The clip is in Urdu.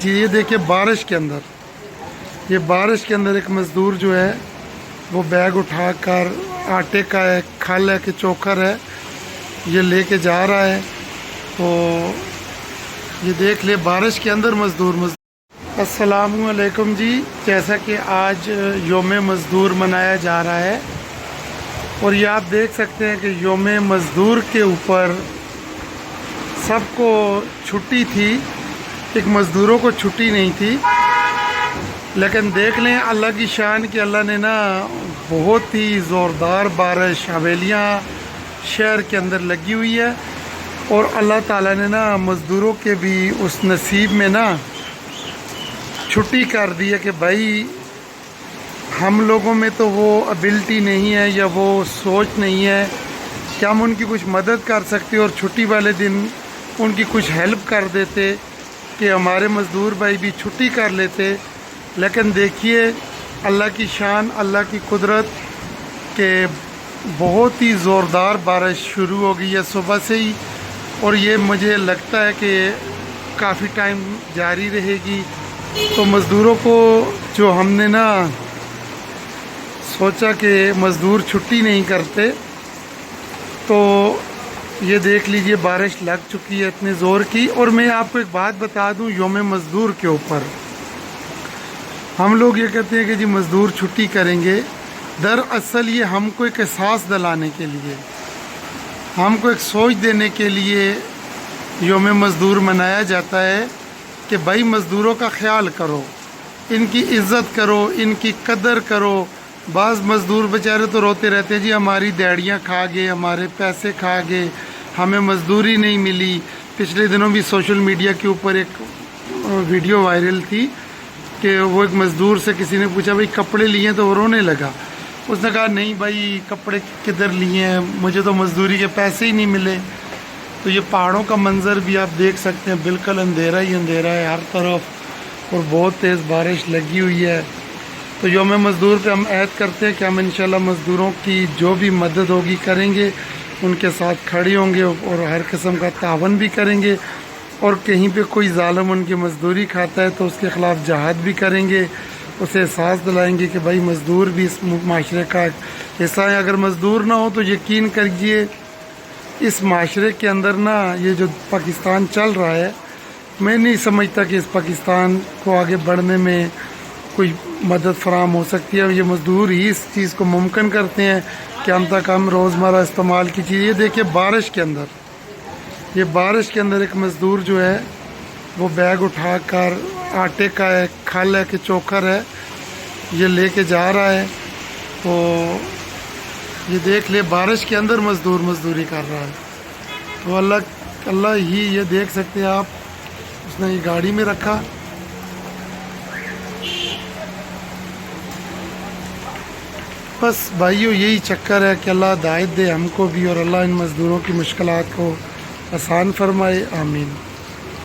چیز یہ دیکھیں بارش کے اندر، یہ بارش کے اندر ایک مزدور جو ہے وہ بیگ اٹھا کر آٹے کا ہے، کھل ہے کہ چوکر ہے، یہ لے کے جا رہا ہے۔ تو یہ دیکھ لے بارش کے اندر مزدور۔ السلام علیکم جی، جیسا کہ آج یوم مزدور منایا جا رہا ہے اور یہ آپ دیکھ سکتے ہیں کہ یوم مزدور کے اوپر سب کو چھٹی تھی، ایک مزدوروں کو چھٹی نہیں تھی۔ لیکن دیکھ لیں اللہ کی شان کہ اللہ نے نا بہت ہی زوردار بارش حویلیاں شہر کے اندر لگی ہوئی ہے، اور اللہ تعالیٰ نے نا مزدوروں کے بھی اس نصیب میں نا چھٹی کر دی ہے کہ بھائی ہم لوگوں میں تو وہ ابیلٹی نہیں ہے یا وہ سوچ نہیں ہے کہ ہم ان کی کچھ مدد کر سکتے اور چھٹی والے دن ان کی کچھ ہیلپ کر دیتے کہ ہمارے مزدور بھائی بھی چھٹی کر لیتے۔ لیکن دیکھیے اللہ کی شان، اللہ کی قدرت کہ بہت ہی زوردار بارش شروع ہو گئی ہے صبح سے ہی، اور یہ مجھے لگتا ہے کہ کافی ٹائم جاری رہے گی۔ تو مزدوروں کو جو ہم نے نا سوچا کہ مزدور چھٹی نہیں کرتے، تو یہ دیکھ لیجئے بارش لگ چکی ہے اتنے زور کی۔ اور میں آپ کو ایک بات بتا دوں یوم مزدور کے اوپر، ہم لوگ یہ کہتے ہیں کہ جی مزدور چھٹی کریں گے، دراصل یہ ہم کو ایک احساس دلانے کے لیے، ہم کو ایک سوچ دینے کے لیے یوم مزدور منایا جاتا ہے کہ بھائی مزدوروں کا خیال کرو، ان کی عزت کرو، ان کی قدر کرو۔ بعض مزدور بیچارے تو روتے رہتے ہیں جی ہماری دیڑیاں کھا گئے، ہمارے پیسے کھا گئے، ہمیں مزدوری نہیں ملی۔ پچھلے دنوں بھی سوشل میڈیا کے اوپر ایک ویڈیو وائرل تھی کہ وہ ایک مزدور سے کسی نے پوچھا بھائی کپڑے لیے تو وہ رونے لگا۔ اس نے کہا نہیں بھائی کپڑے کدھر لیے ہیں، مجھے تو مزدوری کے پیسے ہی نہیں ملے۔ تو یہ پہاڑوں کا منظر بھی آپ دیکھ سکتے ہیں، بالکل اندھیرا ہی اندھیرا ہے ہر طرف، اور بہت تیز بارش لگی ہوئی ہے۔ تو یوم مزدور پہ ہم عہد کرتے ہیں کہ ہم انشاءاللہ مزدوروں کی جو بھی مدد ہوگی کریں گے، ان کے ساتھ کھڑے ہوں گے اور ہر قسم کا تعاون بھی کریں گے، اور کہیں پہ کوئی ظالم ان کی مزدوری کھاتا ہے تو اس کے خلاف جہاد بھی کریں گے، اسے احساس دلائیں گے کہ بھائی مزدور بھی اس معاشرے کا حصہ ہے۔ اگر مزدور نہ ہو تو یقین کریے اس معاشرے کے اندر نا یہ جو پاکستان چل رہا ہے، میں نہیں سمجھتا کہ اس پاکستان کو آگے بڑھنے میں کوئی مدد فراہم ہو سکتی ہے۔ یہ مزدور ہی اس چیز کو ممکن کرتے ہیں کہ ہم تک ہم روزمرہ استعمال کی چیز۔ یہ دیکھیں بارش کے اندر، یہ بارش کے اندر ایک مزدور جو ہے وہ بیگ اٹھا کر آٹے کا ہے، کھل ہے کہ چوکر ہے، یہ لے کے جا رہا ہے۔ تو یہ دیکھ لے بارش کے اندر مزدور مزدوری کر رہا ہے۔ تو اللہ ہی یہ دیکھ سکتے ہیں آپ، اس نے یہ گاڑی میں رکھا۔ بس بھائیو یہی چکر ہے کہ اللہ ہدایت دے ہم کو بھی، اور اللہ ان مزدوروں کی مشکلات کو آسان فرمائے، آمین۔